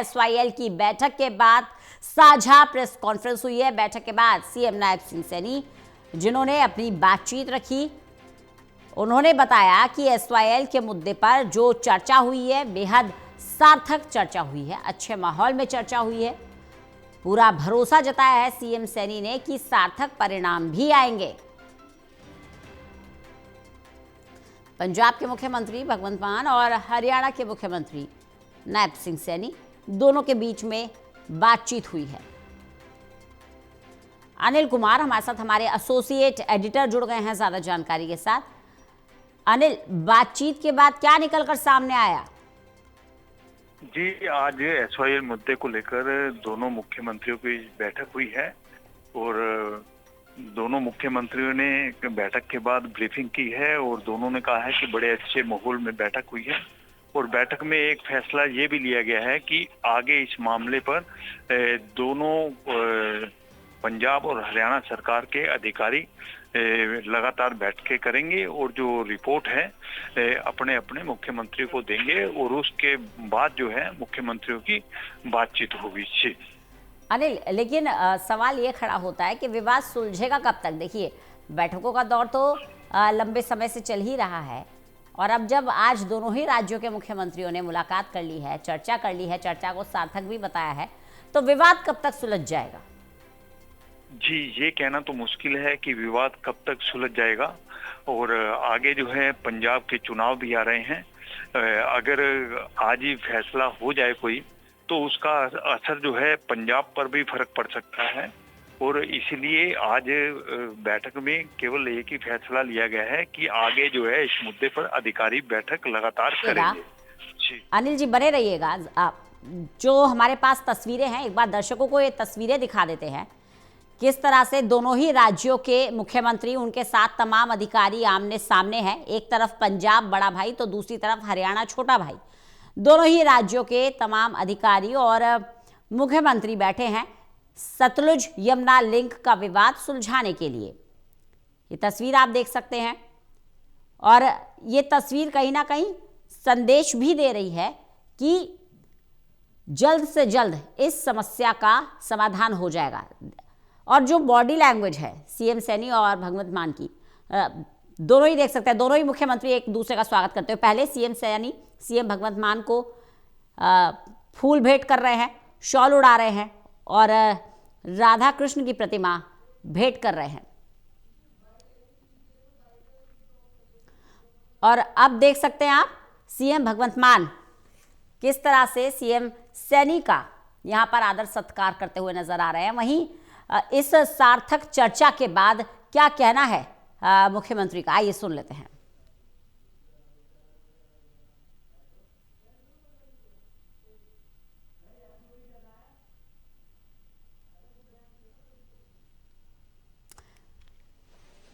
SYL की बैठक के बाद साझा प्रेस कॉन्फ्रेंस हुई है। बैठक के बाद सीएम नायब सिंह सैनी जिन्होंने अपनी बातचीत रखी, उन्होंने बताया कि एसवाईएल के मुद्दे पर जो चर्चा हुई है बेहद सार्थक चर्चा हुई है, अच्छे माहौल में चर्चा हुई है। पूरा भरोसा जताया है सीएम सैनी ने कि सार्थक परिणाम भी आएंगे। पंजाब के मुख्यमंत्री भगवंत मान और हरियाणा के मुख्यमंत्री नायब सिंह सैनी दोनों के बीच में बातचीत हुई है। अनिल कुमार हमारे साथ, हमारे एसोसिएट एडिटर जुड़ गए हैं ज्यादा जानकारी के साथ। अनिल, बातचीत के बाद क्या निकलकर सामने आया? जी, आज एसवाईएल मुद्दे को लेकर दोनों मुख्यमंत्रियों की बैठक हुई है और दोनों मुख्यमंत्रियों ने बैठक के बाद ब्रीफिंग की है और दोनों ने कहा है कि बड़े अच्छे माहौल में बैठक हुई है और बैठक में एक फैसला ये भी लिया गया है कि आगे इस मामले पर दोनों पंजाब और हरियाणा सरकार के अधिकारी लगातार बैठकें करेंगे और जो रिपोर्ट है अपने अपने मुख्यमंत्री को देंगे और उसके बाद जो है मुख्यमंत्रियों की बातचीत होगी। अनिल, लेकिन सवाल ये खड़ा होता है कि विवाद सुलझेगा कब तक? देखिए, बैठकों का दौर तो लंबे समय से चल ही रहा है और अब जब आज दोनों ही राज्यों के मुख्यमंत्रियों ने मुलाकात कर ली है, चर्चा कर ली है, चर्चा को सार्थक भी बताया है, तो विवाद कब तक सुलझ जाएगा? जी, ये कहना तो मुश्किल है कि विवाद कब तक सुलझ जाएगा और आगे जो है पंजाब के चुनाव भी आ रहे हैं। अगर आज ही फैसला हो जाए कोई तो उसका असर जो है पंजाब पर भी फर्क पड़ सकता है और इसीलिए आज बैठक में केवल एक ही फैसला लिया गया है कि आगे जो है इस मुद्दे पर अधिकारी बैठक लगातार करेंगे। जी अनिल जी, बने रहिएगा। जो हमारे पास तस्वीरें हैं, एक बार दर्शकों को ये तस्वीरें दिखा देते हैं किस तरह से दोनों ही राज्यों के मुख्यमंत्री, उनके साथ तमाम अधिकारी आमने सामने हैं। एक तरफ पंजाब बड़ा भाई तो दूसरी तरफ हरियाणा छोटा भाई। दोनों ही राज्यों के तमाम अधिकारी और मुख्यमंत्री बैठे हैं सतलुज यमुना लिंक का विवाद सुलझाने के लिए। ये तस्वीर आप देख सकते हैं और ये तस्वीर कहीं ना कहीं संदेश भी दे रही है कि जल्द से जल्द इस समस्या का समाधान हो जाएगा। और जो बॉडी लैंग्वेज है सीएम सैनी और भगवंत मान की, दोनों ही देख सकते हैं, दोनों ही मुख्यमंत्री एक दूसरे का स्वागत करते हुए। पहले सीएम सैनी सीएम भगवंत मान को फूल भेंट कर रहे हैं, शॉल उड़ा रहे हैं और राधा कृष्ण की प्रतिमा भेंट कर रहे हैं। और अब देख सकते हैं आप सीएम भगवंत मान किस तरह से सीएम सैनी का यहां पर आदर सत्कार करते हुए नजर आ रहे हैं। वहीं इस सार्थक चर्चा के बाद क्या कहना है मुख्यमंत्री का, आइए सुन लेते हैं।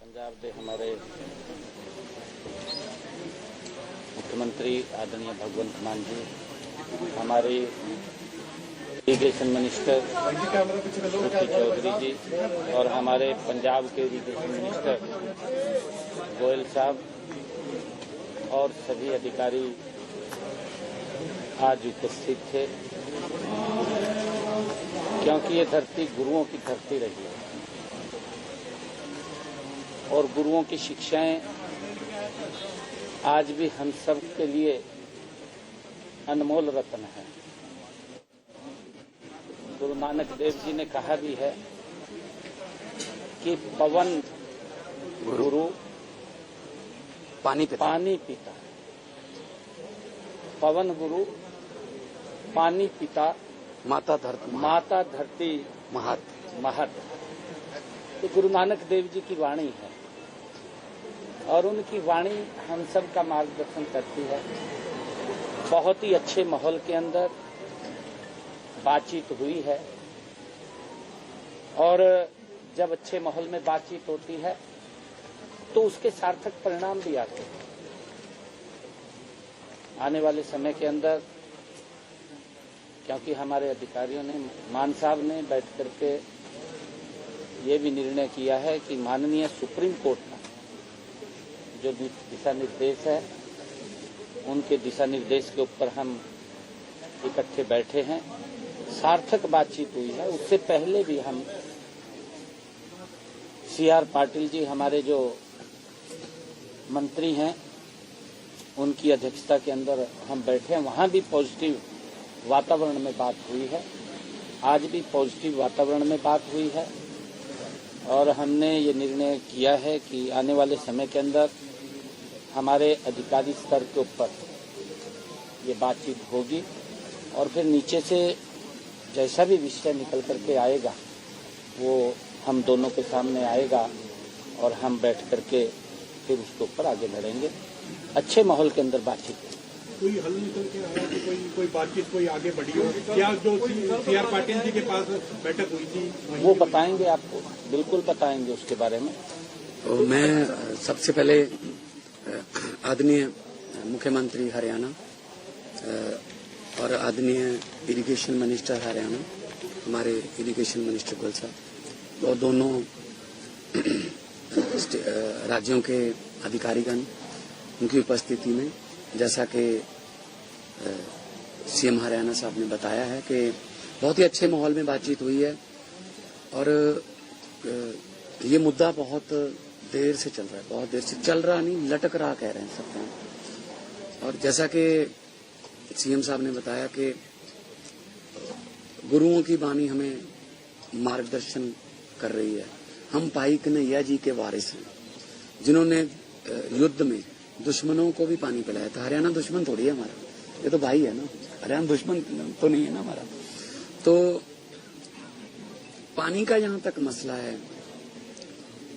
पंजाब के हमारे मुख्यमंत्री आदरणीय भगवंत मान जी, हमारे इरिगेशन मिनिस्टर श्री चौधरी जी और हमारे पंजाब के इरिगेशन मिनिस्टर गोयल साहब और सभी अधिकारी आज उपस्थित थे, क्योंकि ये धरती गुरुओं की धरती रही है और गुरुओं की शिक्षाएं आज भी हम सब के लिए अनमोल रत्न है। गुरु नानक देव जी ने कहा भी है कि पवन गुरु पानी पिता, पवन गुरु पानी पिता, माता धरती महत। तो गुरु नानक देव जी की वाणी है और उनकी वाणी हम सब का मार्गदर्शन करती है। बहुत ही अच्छे माहौल के अंदर बातचीत हुई है और जब अच्छे माहौल में बातचीत होती है तो उसके सार्थक परिणाम भी आते हैं। आने वाले समय के अंदर, क्योंकि हमारे अधिकारियों ने, मान साहब ने बैठ करके ये भी निर्णय किया है कि माननीय सुप्रीम कोर्ट का जो दिशा निर्देश है उनके दिशा निर्देश के ऊपर हम इकट्ठे बैठे हैं, सार्थक बातचीत हुई है। उससे पहले भी हम CR पाटिल जी हमारे जो मंत्री हैं उनकी अध्यक्षता के अंदर हम बैठे हैं, वहां भी पॉजिटिव वातावरण में बात हुई है। आज भी पॉजिटिव वातावरण में बात हुई है और हमने ये निर्णय किया है कि आने वाले समय के अंदर हमारे अधिकारी स्तर के ऊपर ये बातचीत होगी और फिर नीचे से जैसा भी विषय निकल करके आएगा वो हम दोनों के सामने आएगा और हम बैठ करके फिर उसके ऊपर आगे बढ़ेंगे। अच्छे माहौल के अंदर बातचीत कोई हल निकल के आया कि कोई बातचीत कोई आगे बढ़ी हो? क्या जो CR पाटिल जी के पास बैठक हुई थी वो बताएंगे, आपको बिल्कुल बताएंगे उसके बारे में। तो मैं सबसे पहले आदरणीय मुख्यमंत्री हरियाणा और आदरणीय इरिगेशन मिनिस्टर हरियाणा, हमारे इरिगेशन मिनिस्टर गोयल साहब और दोनों राज्यों के अधिकारीगण उनकी उपस्थिति में, जैसा कि CM हरियाणा साहब ने बताया है कि बहुत ही अच्छे माहौल में बातचीत हुई है और ये मुद्दा बहुत देर से चल रहा है, बहुत देर से चल रहा नहीं, लटक रहा कह रहे हैं सब। और जैसा कि CM साहब ने बताया कि गुरुओं की वाणी हमें मार्गदर्शन कर रही है। हम भाई कन्हैया जी के वारिस हैं जिन्होंने युद्ध में दुश्मनों को भी पानी पिलाया था। हरियाणा दुश्मन थोड़ी है हमारा, ये तो भाई है ना, हरियाणा दुश्मन तो नहीं है ना हमारा। तो पानी का जहां तक मसला है,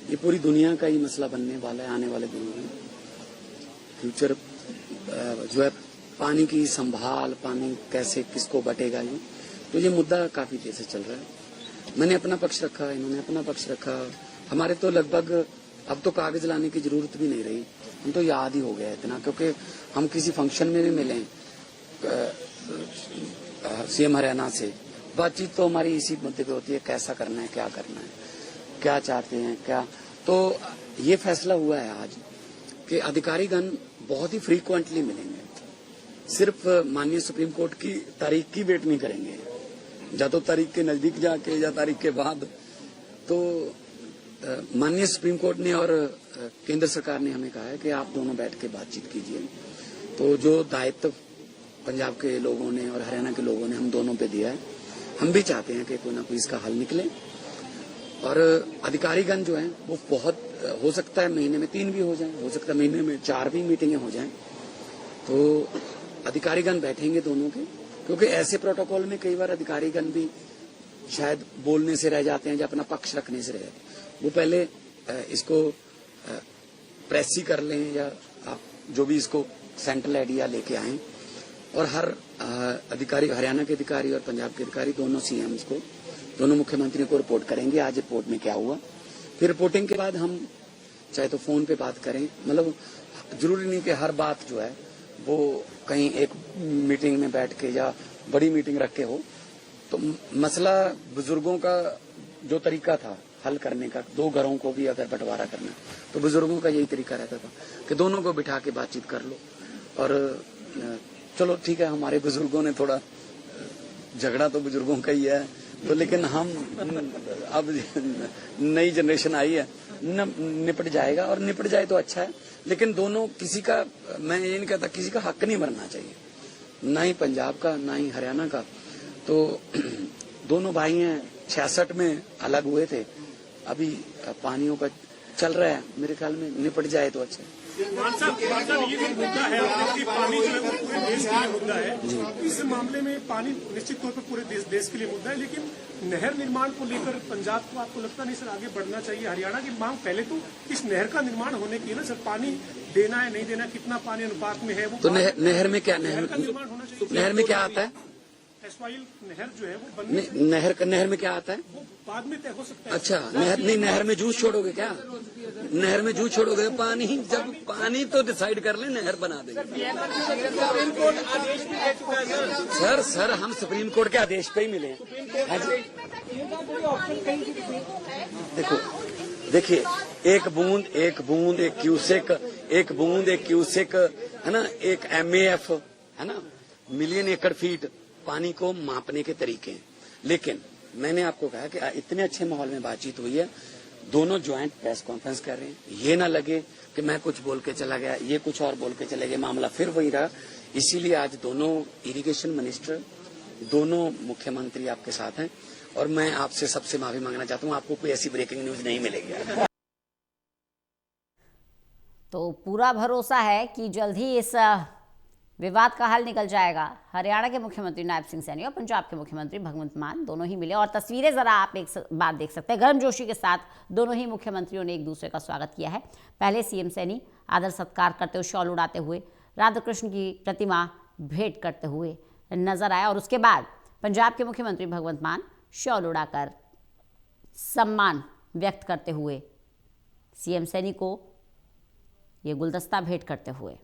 ये पूरी दुनिया का ही मसला बनने वाला है आने वाले दिनों में। फ्यूचर जो है पानी की संभाल, पानी कैसे किसको बटेगा, ये मुद्दा काफी देर से चल रहा है। मैंने अपना पक्ष रखा, इन्होंने अपना पक्ष रखा। हमारे तो लगभग अब तो कागज लाने की जरूरत भी नहीं रही, हम तो याद ही हो गया इतना, क्योंकि हम किसी फंक्शन में भी मिले CM हरियाणा से, बातचीत तो हमारी इसी मुद्दे पे होती है, कैसा करना है, क्या करना है, क्या चाहते हैं, क्या। तो ये फैसला हुआ है आज कि अधिकारीगण बहुत ही फ्रीक्वेंटली मिलेंगे, सिर्फ माननीय सुप्रीम कोर्ट की तारीख की वेट नहीं करेंगे, या तो तारीख के नजदीक जाके या तारीख के बाद। तो माननीय सुप्रीम कोर्ट ने और केंद्र सरकार ने हमें कहा है कि आप दोनों बैठ के बातचीत कीजिए। तो जो दायित्व पंजाब के लोगों ने और हरियाणा के लोगों ने हम दोनों पे दिया है, हम भी चाहते हैं कि कोई ना कोई इसका हल निकले। और अधिकारीगण जो हैं वो बहुत हो सकता है महीने में 3 भी हो जाएं, हो सकता है महीने में 4 भी मीटिंगें हो जाएं। तो अधिकारीगण बैठेंगे दोनों के, क्योंकि ऐसे प्रोटोकॉल में कई बार अधिकारीगण भी शायद बोलने से रह जाते हैं या अपना पक्ष रखने से रह जाते हैं। वो पहले इसको प्रेस ही कर लें या आप जो भी इसको सेंट्रल आइडिया लेके आए, और हर अधिकारी, हरियाणा के अधिकारी और पंजाब के अधिकारी, दोनों CMs को, दोनों मुख्यमंत्रियों को रिपोर्ट करेंगे आज रिपोर्ट में क्या हुआ। फिर रिपोर्टिंग के बाद हम चाहे तो फोन पे बात करें, मतलब जरूरी नहीं कि हर बात जो है वो कहीं एक मीटिंग में बैठ के या बड़ी मीटिंग रख के हो। तो मसला बुजुर्गों का जो तरीका था हल करने का, 2 घरों को भी अगर बंटवारा करना, तो बुजुर्गों का यही तरीका रहता था कि दोनों को बिठा के बातचीत कर लो। और चलो ठीक है, हमारे बुजुर्गों ने थोड़ा झगड़ा तो बुजुर्गों का ही है, तो लेकिन हम अब नई जनरेशन आई है, निपट जाएगा, और निपट जाए तो अच्छा है। लेकिन दोनों, किसी का, मैं ये नहीं कहता किसी का हक नहीं मरना चाहिए, ना ही पंजाब का ना ही हरियाणा का। तो दोनों भाई हैं, 66 में अलग हुए थे, अभी पानियों का चल रहा है, मेरे ख्याल में निपट जाए तो अच्छा है। मान साहब, ये जो मुद्दा है कि पानी जो है वो पूरे देश के लिए मुद्दा है, इस मामले में पानी निश्चित तौर पर पूरे देश के लिए मुद्दा है, लेकिन नहर निर्माण को लेकर पंजाब को आपको लगता नहीं सर आगे बढ़ना चाहिए? हरियाणा की मांग पहले तो इस नहर का निर्माण होने की है ना सर, पानी देना है नहीं देना, कितना पानी अनुपात में है वो, तो नहर में क्या, नहर का निर्माण होना चाहिए। नहर में क्या आता है? एस्वाइल नहर जो है वो बनने, नहर में क्या आता है? वो बाद में तय हो सकता है। अच्छा, नहर में जूस छोड़ोगे क्या? नहर में जूस छोड़ोगे? पानी, जब पानी तो डिसाइड कर ले, नहर बना देंगे। सर हम सुप्रीम कोर्ट के आदेश पे ही मिले हैं। देखिए, एक बूंद एक क्यूसेक, एक बूंद एक क्यूसेक है ना, एक MAF है ना, मिलियन एकड़ फीट, पानी को मापने के तरीके हैं। लेकिन मैंने आपको कहा कि इतने अच्छे माहौल में बातचीत हुई है, दोनों ज्वाइंट प्रेस कॉन्फ्रेंस कर रहे हैं। ये ना लगे कि मैं कुछ बोल के चला गया, ये कुछ और बोल के चले गए, मामला फिर वही रहा। इसीलिए आज दोनों इरिगेशन मिनिस्टर, दोनों मुख्यमंत्री आपके साथ हैं और मैं आपसे सबसे माफी मांगना चाहता हूं, आपको कोई ऐसी ब्रेकिंग न्यूज नहीं मिलेगी। तो पूरा भरोसा है कि जल्द ही इस विवाद का हल निकल जाएगा। हरियाणा के मुख्यमंत्री नायब सिंह सैनी और पंजाब के मुख्यमंत्री भगवंत मान दोनों ही मिले और तस्वीरें जरा आप एक बार देख सकते हैं। गर्मजोशी के साथ दोनों ही मुख्यमंत्रियों ने एक दूसरे का स्वागत किया है। पहले सीएम सैनी आदर सत्कार करते हुए, शॉल उड़ाते हुए राधा कृष्ण की प्रतिमा भेंट करते हुए नजर आया और उसके बाद पंजाब के मुख्यमंत्री भगवंत मान शॉल उड़ाकर सम्मान व्यक्त करते हुए सीएम सैनी को ये गुलदस्ता भेंट करते हुए